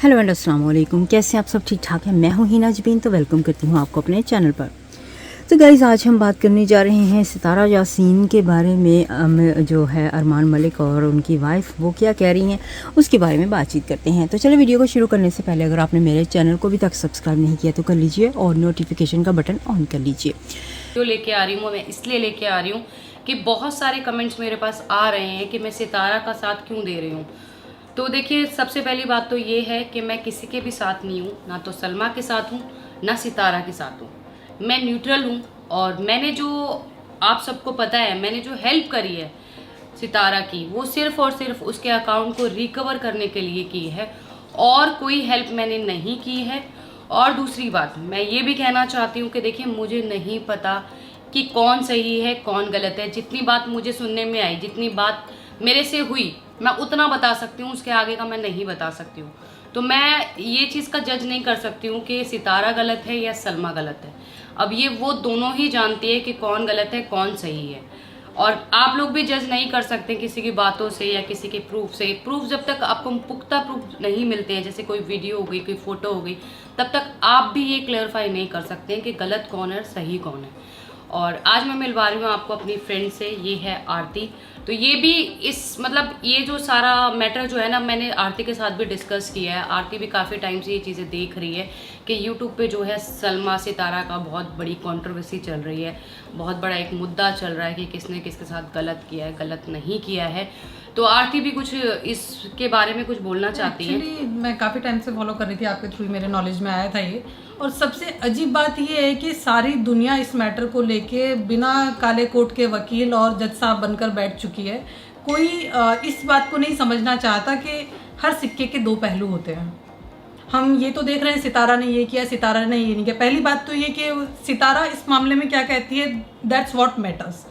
Hello and अस्सलाम वालेकुम। कैसे हैं आप सब? ठीक ठाक हैं। मैं हूं हिना जबीन, तो वेलकम करती हूं आपको अपने चैनल पर। तो गाइज़, आज हम बात करने जा रहे हैं सितारा यासीन के बारे में। जो है अरमान मलिक और उनकी वाइफ वो क्या कह रही हैं उसके बारे में बातचीत करते हैं। तो चलो, वीडियो को शुरू करने से पहले अगर आपने मेरे चैनल को अभी तक सब्सक्राइब नहीं किया तो कर लीजिए और नोटिफिकेशन का बटन ऑन कर लीजिए। जो लेके आ रही हूँ मैं इसलिए लेके आ रही हूँ कि बहुत सारे कमेंट्स मेरे पास आ रहे हैं कि मैं सितारा का साथ क्यों दे रही हूँ। तो देखिए, सबसे पहली बात तो ये है कि मैं किसी के भी साथ नहीं हूँ, ना तो सलमा के साथ हूँ ना सितारा के साथ हूँ। मैं न्यूट्रल हूँ और मैंने जो, आप सबको पता है, मैंने जो हेल्प करी है सितारा की वो सिर्फ और सिर्फ उसके अकाउंट को रिकवर करने के लिए की है और कोई हेल्प मैंने नहीं की है। और दूसरी बात मैं ये भी कहना चाहती हूँ कि देखिए, मुझे नहीं पता कि कौन सही है कौन गलत है। जितनी बात मुझे सुनने में आई, जितनी बात मेरे से हुई, मैं उतना बता सकती हूँ, उसके आगे का मैं नहीं बता सकती हूँ। तो मैं ये चीज़ का जज नहीं कर सकती हूँ कि सितारा गलत है या सलमा गलत है। अब ये वो दोनों ही जानती है कि कौन गलत है कौन सही है, और आप लोग भी जज नहीं कर सकते किसी की बातों से या किसी के प्रूफ से। प्रूफ जब तक आपको पुख्ता प्रूफ नहीं मिलते हैं, जैसे कोई वीडियो हो गई, कोई फोटो हो गई, तब तक आप भी ये क्लेरिफाई नहीं कर सकते हैं कि गलत कौन है सही कौन है। और आज मैं मिलवा रही हूँ आपको अपनी फ्रेंड से, ये है आरती। तो ये भी इस मतलब ये जो सारा मैटर जो है ना, मैंने आरती के साथ भी डिस्कस किया है। आरती भी काफ़ी टाइम से ये चीज़ें देख रही है कि यूट्यूब पे जो है सलमा सितारा का बहुत बड़ी कंट्रोवर्सी चल रही है, बहुत बड़ा एक मुद्दा चल रहा है कि किसने किसके साथ गलत किया है गलत नहीं किया है। तो आरती भी कुछ इसके बारे में कुछ बोलना चाहती है। एक्चुअली मैं काफ़ी टाइम से फॉलो कर रही थी, आपके थ्रू मेरे नॉलेज में आया था ये। और सबसे अजीब बात ये है कि सारी दुनिया इस मैटर को लेके बिना काले कोट के वकील और जज साहब बनकर बैठ चुकी है। कोई इस बात को नहीं समझना चाहता कि हर सिक्के के दो पहलू होते हैं। हम ये तो देख रहे हैं सितारा ने ये किया, सितारा ने ये नहीं किया। पहली बात तो ये कि सितारा इस मामले में क्या कहती है, दैट्स व्हाट मैटर्स,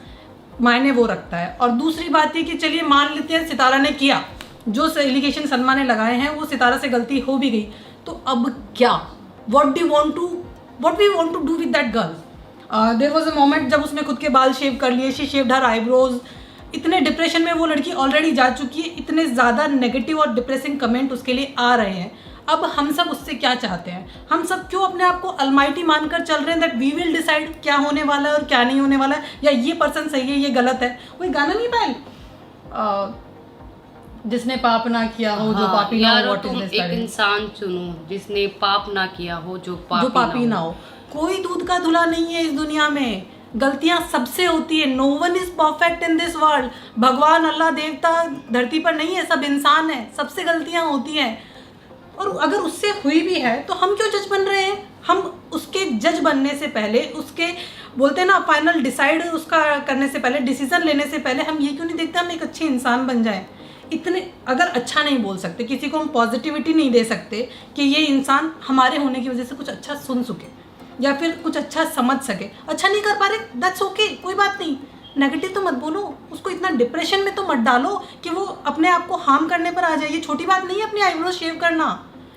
मायने वो रखता है। और दूसरी बात ये कि चलिए मान लेते हैं सितारा ने किया, जो एलिगेशन सलमा ने लगाए हैं वो सितारा से गलती हो भी गई, तो अब क्या, what we want to do with that girl? There was a moment जब उसने खुद के बाल शेव कर लिए, she shaved her eyebrows। इतने डिप्रेशन में वो लड़की ऑलरेडी जा चुकी है, इतने ज़्यादा नेगेटिव और डिप्रेसिंग कमेंट उसके लिए आ रहे हैं। अब हम सब उससे क्या चाहते हैं? हम सब क्यों अपने आप को अलमाइटी मानकर चल रहे हैं दैट वी विल डिसाइड क्या होने वाला है और क्या नहीं होने वाला है, या ये पर्सन सही है ये गलत है। वही गाना नहीं पायल, जिसने पाप ना किया हो जो पापी ना हो, तुम एक इंसान चुनो जिसने पाप ना किया हो जो पापी ना हो। कोई दूध का धुला नहीं है इस दुनिया में, गलतियां सबसे होती है। No one is perfect in this world. भगवान, अल्लाह, देवता धरती पर नहीं है, सब इंसान है, सबसे गलतियां होती हैं। और अगर उससे हुई भी है तो हम क्यों जज बन रहे हैं? हम उसके जज बनने से पहले, उसके बोलते हैं ना फाइनल डिसाइड उसका करने से पहले, डिसीजन लेने से पहले हम ये क्यों नहीं देखते हम एक अच्छे इंसान बन जाएं? इतने अगर अच्छा नहीं बोल सकते, किसी को हम पॉजिटिविटी नहीं दे सकते कि ये इंसान हमारे होने की वजह से कुछ अच्छा सुन सके या फिर कुछ अच्छा समझ सके, अच्छा नहीं कर पा रहे, दैट्स ओके, कोई बात नहीं। नेगेटिव तो मत बोलो, उसको इतना डिप्रेशन में तो मत डालो कि वो अपने आप को हार्म करने पर आ जाए। ये छोटी बात नहीं है अपनी आईब्रो शेव करना।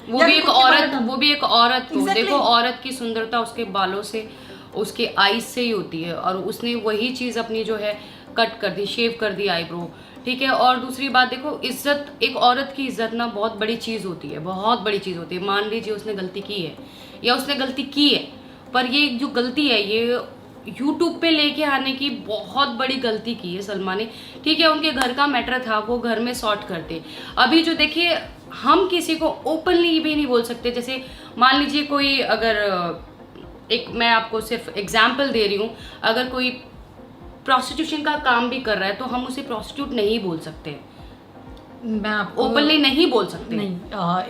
वो भी एक औरत को देखो, औरत की सुंदरता उसके बालों से, उसके आईज से ही होती है, और उसने वही चीज़ अपनी जो है कट कर दी, शेव कर दी आईब्रो, ठीक है। और दूसरी बात देखो, इज्जत, एक औरत की इज्जत ना बहुत बड़ी चीज़ होती है, बहुत बड़ी चीज़ होती है। मान लीजिए उसने गलती की है या उसने गलती की है, पर ये जो गलती है ये यूट्यूब पे लेके आने की बहुत बड़ी गलती की है सलमा ने, ठीक है। उनके घर का मैटर था, वो घर में सॉर्ट करते। अभी जो देखिए, हम किसी को ओपनली भी नहीं बोल सकते। जैसे मान लीजिए कोई, अगर एक मैं आपको सिर्फ एग्जाम्पल दे रही हूँ, अगर कोई प्रोस्टिट्यूशन का काम भी कर रहा है तो हम उसे प्रोस्टिट्यूट नहीं बोल सकते, मैं आपको ओपनली नहीं बोल सकते। नहीं,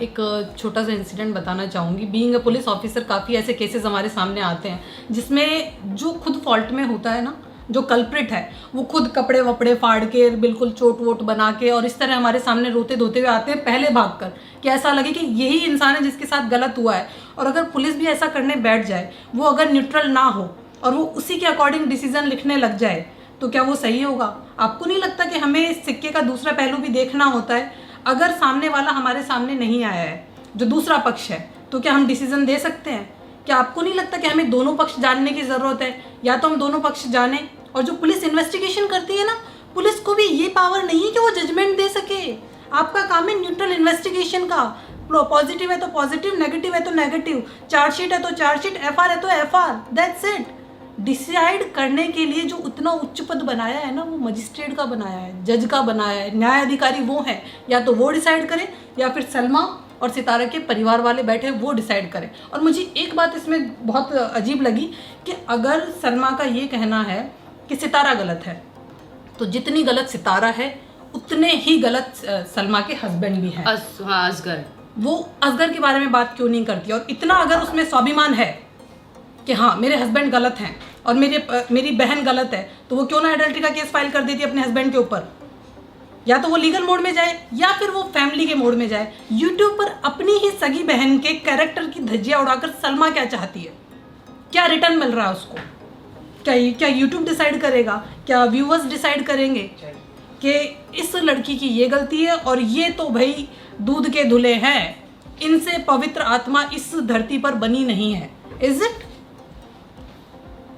एक छोटा सा इंसिडेंट बताना चाहूँगी। बीइंग अ पुलिस ऑफिसर, काफ़ी ऐसे केसेस हमारे सामने आते हैं जिसमें जो खुद फॉल्ट में होता है ना, जो कल्प्रिट है, वो खुद कपड़े वपड़े फाड़ के, बिल्कुल चोट वोट बना के, और इस तरह हमारे सामने रोते धोते हुए आते हैं, पहले भाग कर, कि ऐसा लगे कि यही इंसान है जिसके साथ गलत हुआ है। और अगर पुलिस भी ऐसा करने बैठ जाए, वो अगर न्यूट्रल ना हो और वो उसी के अकॉर्डिंग डिसीजन लिखने लग जाए, तो क्या वो सही होगा? आपको नहीं लगता कि हमें इस सिक्के का दूसरा पहलू भी देखना होता है? अगर सामने वाला हमारे सामने नहीं आया है, जो दूसरा पक्ष है, तो क्या हम डिसीजन दे सकते हैं? क्या आपको नहीं लगता कि हमें दोनों पक्ष जानने की ज़रूरत है? या तो हम दोनों पक्ष जानें, और जो पुलिस इन्वेस्टिगेशन करती है ना, पुलिस को भी ये पावर नहीं है कि वो जजमेंट दे सके। आपका काम है न्यूट्रल इन्वेस्टिगेशन का। पॉजिटिव है तो पॉजिटिव, नेगेटिव है तो नेगेटिव, चार्जशीट है तो चार्जशीट, एफआर है तो एफआर, दैट्स इट। डिसाइड करने के लिए जो उतना उच्च पद बनाया है ना, वो मजिस्ट्रेट का बनाया है, जज का बनाया है, न्याय अधिकारी वो है, या तो वो डिसाइड करे या फिर सलमा और सितारा के परिवार वाले बैठे वो डिसाइड करें। और मुझे एक बात इसमें बहुत अजीब लगी कि अगर सलमा का ये कहना है कि सितारा गलत है, तो जितनी गलत सितारा है उतने ही गलत सलमा के हस्बैंड भी हैं। हाँ, असगर। वो असगर के बारे में बात क्यों नहीं करती? और इतना अगर उसमें स्वाभिमान है कि हाँ मेरे हस्बैंड गलत हैं और मेरी बहन गलत है, तो वो क्यों ना एडल्ट्री का केस फाइल कर देती अपने हस्बैंड के ऊपर? या तो वो लीगल मोड में जाए या फिर वो फैमिली के मोड में जाए। यूट्यूब पर अपनी ही सगी बहन के कैरेक्टर की धज्जियां उड़ाकर सलमा क्या चाहती है? क्या रिटर्न मिल रहा है उसको? क्या यूट्यूब डिसाइड करेगा? क्या व्यूअर्स डिसाइड करेंगे कि इस लड़की की ये गलती है और ये तो भाई दूध के धुले हैं, इनसे पवित्र आत्मा इस धरती पर बनी नहीं है? Is it?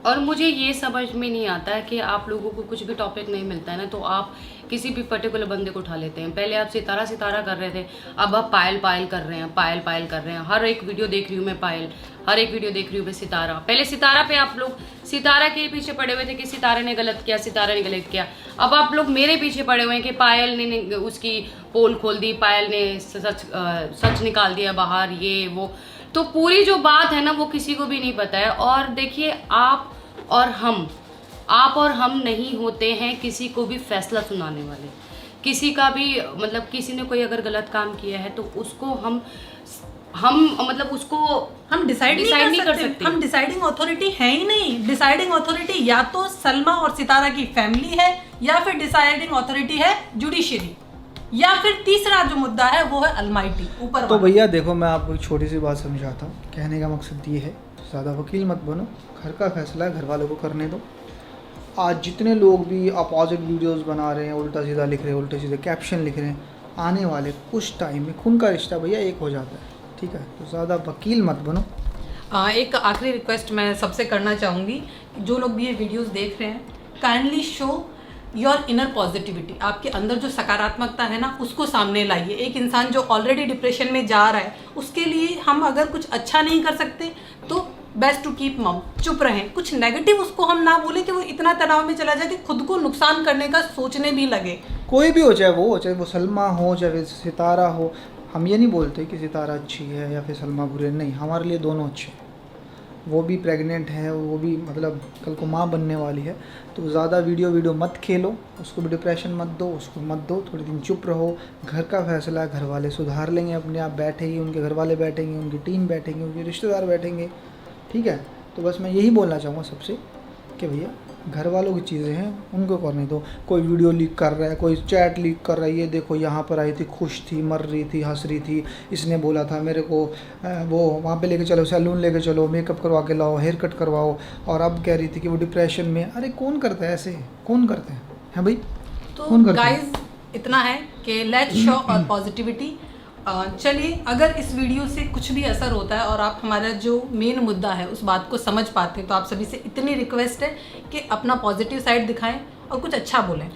और मुझे ये समझ में नहीं आता है कि आप लोगों को कुछ भी टॉपिक नहीं मिलता है ना, तो आप किसी भी पर्टिकुलर बंदे को उठा लेते हैं। पहले आप सितारा कर रहे थे, अब आप पायल कर रहे हैं, पायल कर रहे हैं। हर एक वीडियो देख रही हूँ मैं पायल, हर एक वीडियो देख रही हूँ मैं सितारा। पहले सितारा पे आप लोग सितारा के पीछे पड़े हुए थे कि सितारा ने गलत किया, सितारा ने गलत किया। अब आप लोग मेरे पीछे पड़े हुए हैं कि पायल ने उसकी पोल खोल दी, पायल ने सच निकाल दिया बाहर, ये वो। तो पूरी जो बात है ना वो किसी को भी नहीं पता है। और देखिए, आप और हम नहीं होते हैं किसी को भी फैसला सुनाने वाले। किसी का भी मतलब किसी ने कोई अगर गलत काम किया है तो उसको हम मतलब उसको हम डिसाइड नहीं कर सकते। हम डिसाइडिंग अथॉरिटी है ही नहीं। डिसाइडिंग अथॉरिटी या तो सलमा और सितारा की फैमिली है, या फिर डिसाइडिंग अथॉरिटी है जुडिशरी, या फिर तीसरा जो मुद्दा है वो है अलमाइटी, ऊपर। तो भैया देखो, मैं आपको एक छोटी सी बात समझाता हूँ। कहने का मकसद ये है, ज़्यादा वकील मत बनो, घर का फैसला है, घर वालों को करने दो। आज जितने लोग भी अपोजिट वीडियोस बना रहे हैं, उल्टा सीधा लिख रहे हैं, उल्टे सीधे कैप्शन लिख रहे हैं, आने वाले कुछ टाइम में खून का रिश्ता भैया एक हो जाता है, ठीक है? तो ज़्यादा वकील मत बनो। एक आखिरी रिक्वेस्ट मैं सबसे करना चाहूँगी, जो लोग भी ये वीडियोस देख रहे हैं, kindly show your inner positivity. आपके अंदर जो सकारात्मकता है ना, उसको सामने लाइए। एक इंसान जो ऑलरेडी डिप्रेशन में जा रहा है, उसके लिए हम अगर कुछ अच्छा नहीं कर सकते तो बेस्ट टू कीप मम, चुप रहें। कुछ नेगेटिव उसको हम ना बोले कि वो इतना तनाव में चला जाए कि खुद को नुकसान करने का सोचने भी लगे। कोई भी हो, चाहे वो सलमा हो, चाहे सितारा हो। हम ये नहीं बोलते कि सितारा अच्छी है या फिर सलमा बुरे, नहीं, हमारे लिए दोनों अच्छे हैं। वो भी प्रेग्नेंट है, वो भी मतलब कल को माँ बनने वाली है। तो ज़्यादा वीडियो मत खेलो, उसको भी डिप्रेशन मत दो, उसको मत दो। थोड़े दिन चुप रहो, घर का फैसला है, घर वाले सुधार लेंगे अपने आप। बैठेंगे, उनके घर वाले बैठेंगे, उनकी टीम बैठेंगे, उनके रिश्तेदार बैठेंगे, ठीक है? तो बस मैं यही बोलना चाहूँगा सबसे कि भैया घर वालों की चीज़ें हैं, उनको करने दो। कोई वीडियो लीक कर रहा है, कोई चैट लीक कर रहा है, ये देखो यहाँ पर आई थी, खुश थी, मर रही थी, हंस रही थी, इसने बोला था मेरे को वो वहाँ पे लेके चलो, सैलून लेके चलो, मेकअप करवा के लाओ, हेयर कट करवाओ, और अब कह रही थी कि वो डिप्रेशन में। अरे कौन करता है ऐसे? कौन करते हैं भाई? तो गाइज इतना है कि लेट्स शो और पॉजिटिविटी। चलिए, अगर इस वीडियो से कुछ भी असर होता है और आप हमारा जो मेन मुद्दा है उस बात को समझ पाते हैं, तो आप सभी से इतनी रिक्वेस्ट है कि अपना पॉजिटिव साइड दिखाएं और कुछ अच्छा बोलें।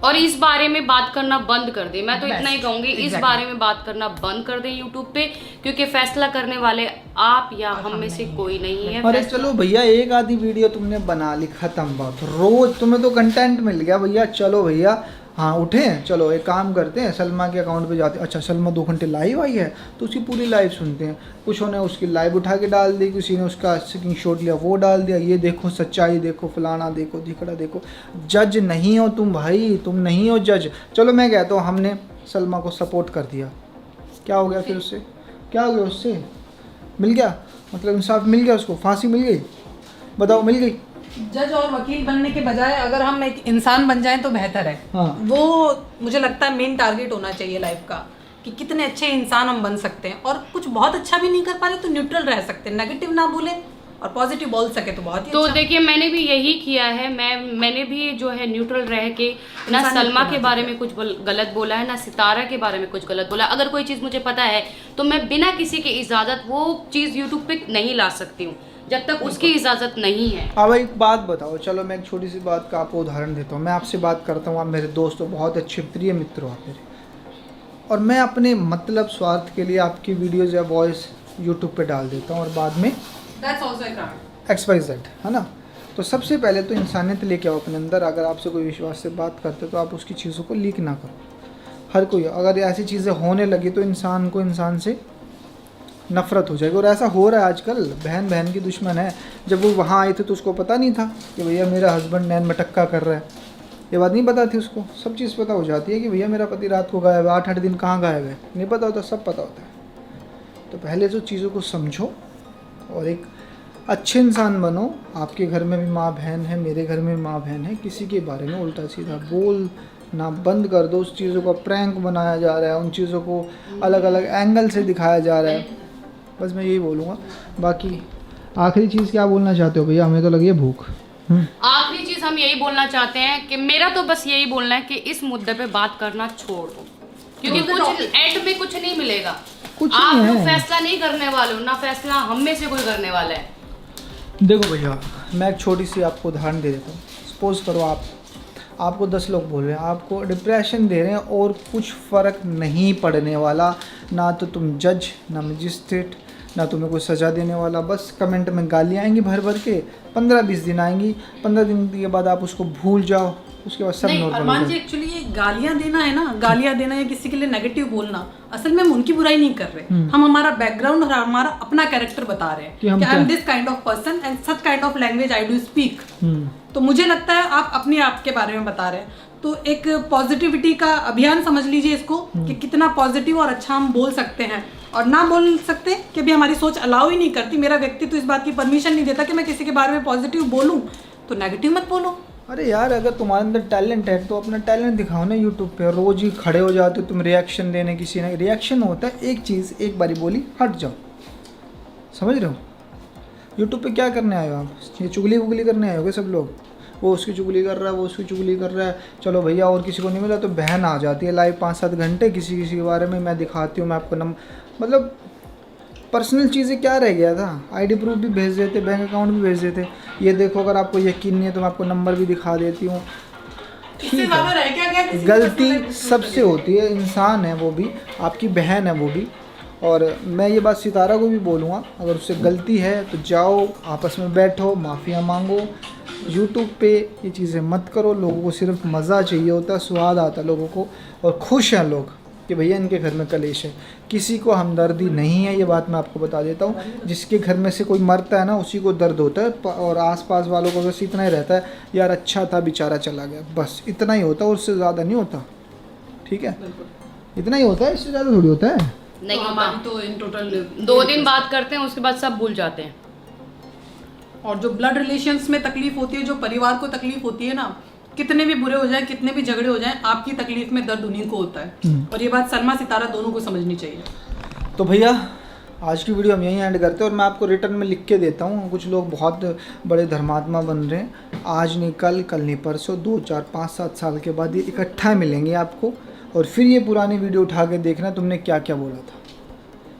और इस बारे में बात करना बंद कर दें। मैं तो इतना ही कहूँगी, इस exactly. बारे में बात करना बंद कर दें यूट्यूब पे, क्योंकि फैसला करने वाले आप या हम में से कोई नहीं है। अरे चलो भैया, एक आधी वीडियो तुमने बना ली, खत्म बात। रोज तुम्हें तो कंटेंट मिल गया भैया। चलो भैया, हाँ उठे, चलो एक काम करते हैं, सलमा के अकाउंट पे जाते हैं। अच्छा, सलमा 2 घंटे लाइव आई है तो उसकी पूरी लाइव सुनते हैं। कुछ ने उसकी लाइव उठा के डाल दी, किसी ने उसका स्क्रीनशॉट लिया, वो डाल दिया, ये देखो सच्चाई देखो, फलाना देखो, धिकड़ा देखो। जज नहीं हो तुम भाई, तुम नहीं हो जज। चलो मैं कहता हूँ, हमने सलमा को सपोर्ट कर दिया, क्या हो गया फिर उससे? क्या हो गया उससे? मिल गया, मतलब इंसाफ मिल गया, उसको फांसी मिल गई? बताओ, मिल गई? जज और वकील बनने के बजाय अगर हम एक इंसान बन जाएं तो बेहतर है। हाँ। वो मुझे लगता है मेन टारगेट होना चाहिए लाइफ का, कि कितने अच्छे इंसान हम बन सकते हैं। और कुछ बहुत अच्छा भी नहीं कर पा रहे तो न्यूट्रल रह सकते हैं, नेगेटिव ना बोले और पॉजिटिव बोल सके तो बहुत ही तो अच्छा। देखिए, मैंने भी यही किया है। मैंने भी जो है न्यूट्रल रह के ना सलमा के बारे में कुछ गलत बोला है, ना सितारा के बारे में कुछ गलत बोला। अगर कोई चीज़ मुझे पता है तो मैं बिना किसी की इजाज़त वो चीज़ यूट्यूब पे नहीं ला सकती हूँ, जब तक उसकी इजाज़त नहीं है। अब एक बात बताओ, चलो मैं एक छोटी सी बात का आपको उदाहरण देता हूँ। मैं आपसे बात करता हूँ, आप मेरे दोस्त हो, बहुत अच्छे प्रिय मित्र हो आप मेरे। और मैं अपने मतलब स्वार्थ के लिए आपकी वीडियोज़ या वॉइस यूट्यूब पे डाल देता हूँ और बाद में That's also a crime. XYZ, है ना। तो सबसे पहले तो इंसानियत लेके आओ अपने अंदर। अगर आपसे कोई विश्वास से बात करते तो आप उसकी चीज़ों को लीक ना करो। हर कोई अगर ऐसी चीज़ें होने लगी तो इंसान को इंसान से नफ़रत हो जाएगी, और ऐसा हो रहा है आजकल। बहन बहन की दुश्मन है। जब वो वहाँ आए थे तो उसको पता नहीं था कि भैया मेरा हस्बैंड नैन मटक्का कर रहा है, ये बात नहीं पता थी उसको। सब चीज़ पता हो जाती है कि भैया मेरा पति रात को गायब है, 8-8 दिन कहाँ गायब है, नहीं पता होता, सब पता होता है। तो पहले तो चीज़ों को समझो और एक अच्छे इंसान बनो। आपके घर में भी माँ बहन है, मेरे घर में भी माँ बहन है। किसी के बारे में उल्टा सीधा बोलना बंद कर दो। उस चीज़ों को प्रैंक बनाया जा रहा है, उन चीज़ों को अलग अलग एंगल से दिखाया जा रहा है। बस मैं यही बोलूँगा। बाकी आखिरी चीज़ क्या बोलना चाहते हो भैया? हमें तो लगी है भूख। आखिरी चीज हम यही बोलना चाहते हैं कि मेरा तो बस यही बोलना है कि इस मुद्दे पे बात करना छोड़ दो, क्योंकि कुछ एंड में कुछ नहीं मिलेगा। कुछ आप नहीं लोग है। फैसला नहीं करने वाले हो, ना फैसला हम में से कोई करने वाला है। देखो भैया, मैं एक छोटी सी आपको उदाहरण दे देता हूँ। सपोज करो आपको 10 लोग बोल रहे हैं, आपको डिप्रेशन दे रहे हैं और कुछ फ़र्क नहीं पड़ने वाला। ना तो तुम जज, ना मजिस्ट्रेट, ना तुम्हें कोई सज़ा देने वाला। बस कमेंट में गालियाँ आएंगी भर भर के। 15-20 दिन आएंगी, 15 दिन के बाद आप उसको भूल जाओ, उसके बाद सब नहीं नॉर्मल हो अरमान जी, जाए। एक्चुअली ये गालियां देना है ना, गालियां देना या किसी के लिए नेगेटिव बोलना, असल में हम उनकी बुराई नहीं कर रहे। हम हमारा बैकग्राउंड और हमारा अपना कैरेक्टर बता रहे हैं कि हम कि आई एम क्या- this kind of person and such kind of language I do speak. तो मुझे लगता है आप अपने आप के बारे में बता रहे हैं, तो एक पॉजिटिविटी का अभियान समझ लीजिए इसको कि कितना पॉजिटिव और अच्छा हम बोल सकते हैं और ना बोल सकते कि अभी हमारी सोच अलाउ ही नहीं करती। मेरा व्यक्ति तो इस बात की परमिशन नहीं देता कि मैं किसी के बारे में पॉजिटिव बोलूं, तो नेगेटिव मत बोलो। अरे यार, अगर तुम्हारे अंदर टैलेंट है तो अपना टैलेंट दिखाओ ना यूट्यूब पे। रोज ही खड़े हो जाते हो तुम रिएक्शन देने। किसी ने रिएक्शन होता है एक चीज़, एक बारी बोली हट जाओ। समझ रहे हो? यूट्यूब पे क्या करने आए हो आप? ये चुगली वुगली करने आए हो सब लोग? वो उसकी चुगली कर रहा है, वो उसकी चुगली कर रहा है। चलो भैया, और किसी को नहीं मिला तो बहन आ जाती है लाइव 5-7 घंटे किसी किसी के बारे में मैं दिखाती हूँ, मैं आपको मतलब पर्सनल चीज़ें क्या रह गया था। आईडी प्रूफ भी भेज देते, बैंक अकाउंट भी भेज देते। ये देखो, अगर आपको यकीन नहीं है तो मैं आपको नंबर भी दिखा देती हूँ। इससे ज्यादा रह क्या गया? किसी की गलती personal life सबसे होती है, इंसान है वो भी, आपकी बहन है वो भी। और मैं ये बात सितारा को भी बोलूँगा, अगर उससे गलती है तो जाओ आपस में बैठो, माफ़िया मांगो। यूट्यूब पे ये चीज़ें मत करो। लोगों को सिर्फ मज़ा चाहिए होता है, स्वाद आता है लोगों को, और खुश हैं लोग कि भैया इनके घर में कलेश है। किसी को हमदर्दी नहीं है, ये बात मैं आपको बता देता हूँ। जिसके घर में से कोई मरता है ना, उसी को दर्द होता है। और आसपास वालों को बस इतना ही रहता है, यार अच्छा था बेचारा चला गया, बस इतना ही होता है, और उससे ज़्यादा नहीं होता। ठीक है, इतना ही होता है, इससे ज़्यादा थोड़ी होता है। नहीं तो होता। हमारी तो इन टोटल 2 दिन बात करते हैं, उसके बाद सब भूल जाते हैं। और जो ब्लड रिलेशंस में तकलीफ होती है, जो परिवार को तकलीफ होती है ना, कितने भी बुरे हो जाए, कितने भी झगड़े हो जाएं, आपकी तकलीफ में दर्द उन्हीं को होता है। और ये बात सलमा सितारा दोनों को समझनी चाहिए। तो भैया आज की वीडियो हम यहीं एंड करते हैं, और मैं आपको रिटर्न में लिख के देता हूँ। कुछ लोग बहुत बड़े धर्मात्मा बन रहे हैं, आज नहीं कल, कल नहीं परसों, 2, 4, 5, 7 साल के बाद ये इकट्ठा मिलेंगे आपको, और फिर ये पुरानी वीडियो उठा के देखना तुमने क्या क्या बोला था।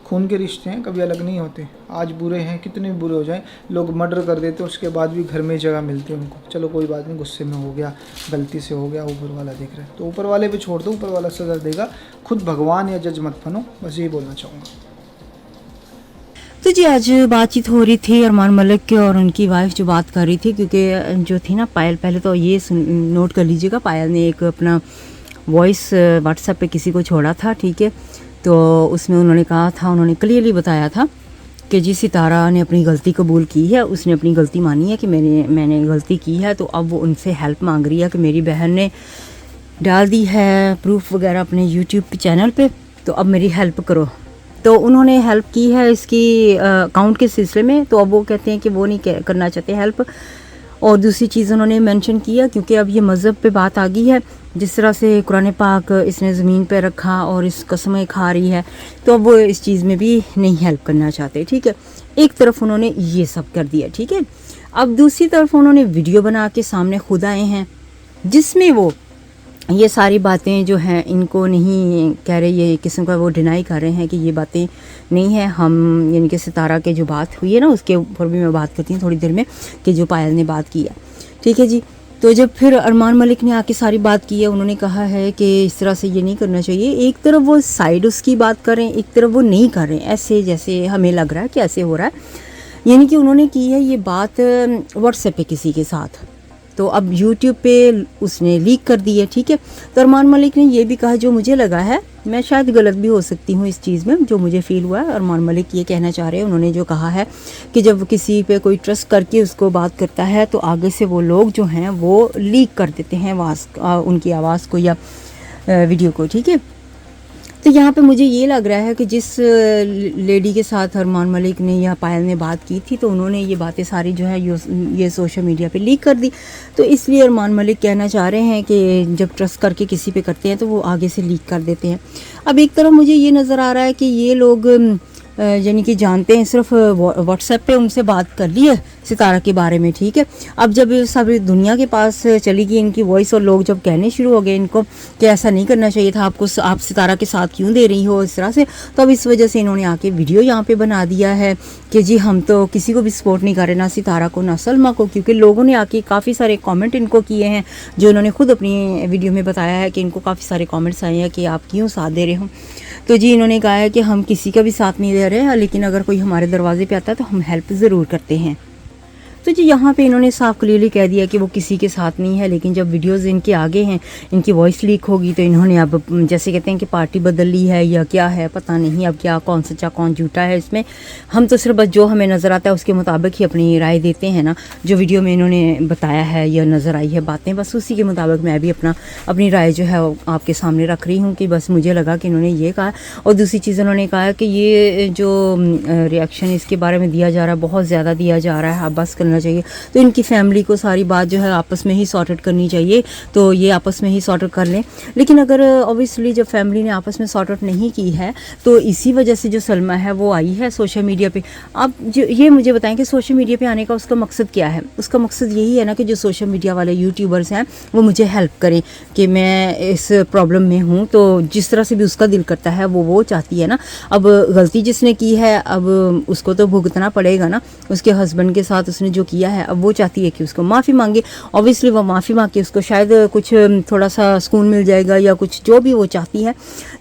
खून के रिश्ते हैं, कभी अलग नहीं होते। आज बुरे हैं, कितने भी बुरे हो जाएं, लोग मर्डर कर देते हैं, उसके बाद भी घर में जगह मिलती है उनको। चलो कोई बात नहीं, गुस्से में हो गया, गलती से हो गया, ऊपर वाला देख रहा है तो ऊपर वाले पे छोड़ दो, ऊपर वाला सजा देगा। खुद भगवान या जज मत बनो, बस यही बोलना चाहूँगा। तो जी आज बातचीत हो रही थी अरमान मलिक के और उनकी वाइफ जो बात कर रही थी, क्योंकि जो थी ना पायल, पहले तो ये नोट कर लीजिएगा, पायल ने एक अपना वॉइस व्हाट्सएप पे किसी को छोड़ा था, ठीक है। तो उसमें उन्होंने कहा था, उन्होंने क्लियरली बताया था कि जी सितारा ने अपनी गलती कबूल की है, उसने अपनी गलती मानी है कि मैंने गलती की है। तो अब वो उनसे हेल्प मांग रही है कि मेरी बहन ने डाल दी है प्रूफ वगैरह अपने यूट्यूब चैनल पे, तो अब मेरी हेल्प करो। तो उन्होंने हेल्प की है इसकी अकाउंट के सिलसिले में, तो अब वो कहते हैं कि वो नहीं करना चाहते हेल्प। और दूसरी चीज़ उन्होंने मेंशन किया, क्योंकि अब ये मज़हब पे बात आ गई है, जिस तरह से कुरान पाक इसने ज़मीन पे रखा और इस कसमें खा रही है, तो अब वो इस चीज़ में भी नहीं हेल्प करना चाहते, ठीक है। एक तरफ उन्होंने ये सब कर दिया, ठीक है। अब दूसरी तरफ उन्होंने वीडियो बना के सामने खुद आए हैं, जिसमें वो ये सारी बातें जो हैं इनको नहीं कह रहे, ये किस्म का वो डिनाई कर रहे हैं कि ये बातें नहीं है। हम यानी कि सितारा के जो बात हुई है ना, उसके ऊपर भी मैं बात करती हूँ थोड़ी देर में, कि जो पायल ने बात की है, ठीक है जी। तो जब फिर अरमान मलिक ने आके सारी बात की है, उन्होंने कहा है कि इस तरह से ये नहीं करना चाहिए। एक तरफ वो साइड उसकी बात कर रहे हैं, एक तरफ वो नहीं कर रहे हैं, ऐसे जैसे हमें लग रहा है कि ऐसे हो रहा है। यानी कि उन्होंने की है ये बात व्हाट्सएप पे किसी के साथ, तो अब यूट्यूब पे उसने लीक कर दी है, ठीक है। तो अरमान मलिक ने ये भी कहा, जो मुझे लगा है, मैं शायद गलत भी हो सकती हूँ इस चीज़ में, जो मुझे फ़ील हुआ है, अरमान मलिक ये कहना चाह रहे हैं, उन्होंने जो कहा है कि जब किसी पे कोई ट्रस्ट करके उसको बात करता है तो आगे से वो लोग जो हैं वो लीक कर देते हैं उनकी आवाज़ को या वीडियो को, ठीक है। तो यहाँ पे मुझे ये लग रहा है कि जिस लेडी के साथ अरमान मलिक ने या पायल ने बात की थी, तो उन्होंने ये बातें सारी जो है ये सोशल मीडिया पे लीक कर दी। तो इसलिए अरमान मलिक कहना चाह रहे हैं कि जब ट्रस्ट करके किसी पे करते हैं तो वो आगे से लीक कर देते हैं। अब एक तरफ मुझे ये नज़र आ रहा है कि ये लोग यानी कि जानते हैं, सिर्फ व्हाट्सएप पे उनसे बात कर ली है सितारा के बारे में, ठीक है। अब जब सब दुनिया के पास चली गई इनकी वॉइस और लोग जब कहने शुरू हो गए इनको कि ऐसा नहीं करना चाहिए था, आप सितारा के साथ क्यों दे रही हो इस तरह से, तो अब इस वजह से इन्होंने आके वीडियो यहाँ पे बना दिया है कि जी हम तो किसी को भी सपोर्ट नहीं कर रहे, ना सितारा को ना सलमा को, क्योंकि लोगों ने आके काफ़ी सारे कॉमेंट इनको किए हैं, जो इन्होंने खुद अपनी वीडियो में बताया है कि इनको काफ़ी सारे कॉमेंट्स आए हैं कि आप क्यों साथ दे रहे हो। तो जी इन्होंने कहा है कि हम किसी का भी साथ नहीं दे रहे हैं, लेकिन अगर कोई हमारे दरवाजे पे आता है तो हम हेल्प ज़रूर करते हैं। तो जी यहाँ पे इन्होंने साफ क्लियरली कह दिया कि वो किसी के साथ नहीं है, लेकिन जब वीडियोस इनके आगे हैं, इनकी वॉइस लीक होगी, तो इन्होंने अब जैसे कहते हैं कि पार्टी बदल ली है या क्या है पता नहीं, अब क्या कौन सच्चा कौन झूठा है इसमें। हम तो सिर्फ बस जो हमें नज़र आता है उसके मुताबिक ही अपनी राय देते हैं ना, जो वीडियो में इन्होंने बताया है या नज़र आई है बातें, बस उसी के मुताबिक मैं भी अपनी राय जो है आपके सामने रख रही हूँ कि बस मुझे लगा कि इन्होंने ये कहा। और दूसरी चीज़ उन्होंने कहा कि ये जो रिएक्शन इसके बारे में दिया जा रहा है, बहुत ज़्यादा दिया जा रहा है, आप बस करना चाहिए। तो इनकी फैमिली को सारी बात जो है आपस में ही सॉर्ट आउट करनी चाहिए, तो ये आपस में ही सॉर्ट आउट कर लें। लेकिन अगर ऑब्वियसली जब फैमिली ने आपस में सॉर्ट आउट नहीं की है, तो इसी वजह से जो सलमा है वो आई है सोशल मीडिया पे। अब जो ये मुझे बताएं कि सोशल मीडिया पे आने का उसका मकसद क्या है। उसका मकसद यही है ना कि जो सोशल मीडिया वाले यूट्यूबर्स हैं वो मुझे हेल्प करें कि मैं इस प्रॉब्लम में हूँ, तो जिस तरह से भी उसका दिल करता है वो चाहती है ना। अब गलती जिसने की है अब उसको तो भुगतना पड़ेगा ना, उसके हस्बैंड के साथ उसने जो किया है, अब वो चाहती है कि उसको माफ़ी मांगे। ऑब्वियसली वो माफ़ी मांग के उसको शायद कुछ थोड़ा सा सुकून मिल जाएगा या कुछ जो भी वो चाहती है,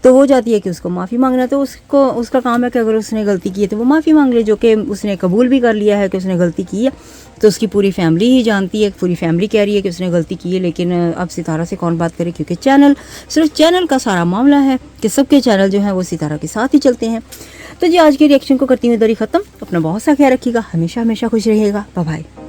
तो वो चाहती है कि उसको माफ़ी मांगना। तो उसका काम है कि अगर उसने गलती की है तो वो माफ़ी मांग ले, जो कि उसने कबूल भी कर लिया है कि उसने गलती की है। तो उसकी पूरी फैमिली ही जानती है, पूरी फैमिली कह रही है कि उसने गलती की है, लेकिन अब सितारा से कौन बात करे, क्योंकि सिर्फ चैनल का सारा मामला है कि सबके चैनल जो है वो सितारा के साथ ही चलते हैं। तो जी आज के रिएक्शन को करती हूँ इधर ही ख़त्म। अपना बहुत सा ख्याल रखिएगा, हमेशा खुश रहिएगा। Bye bye.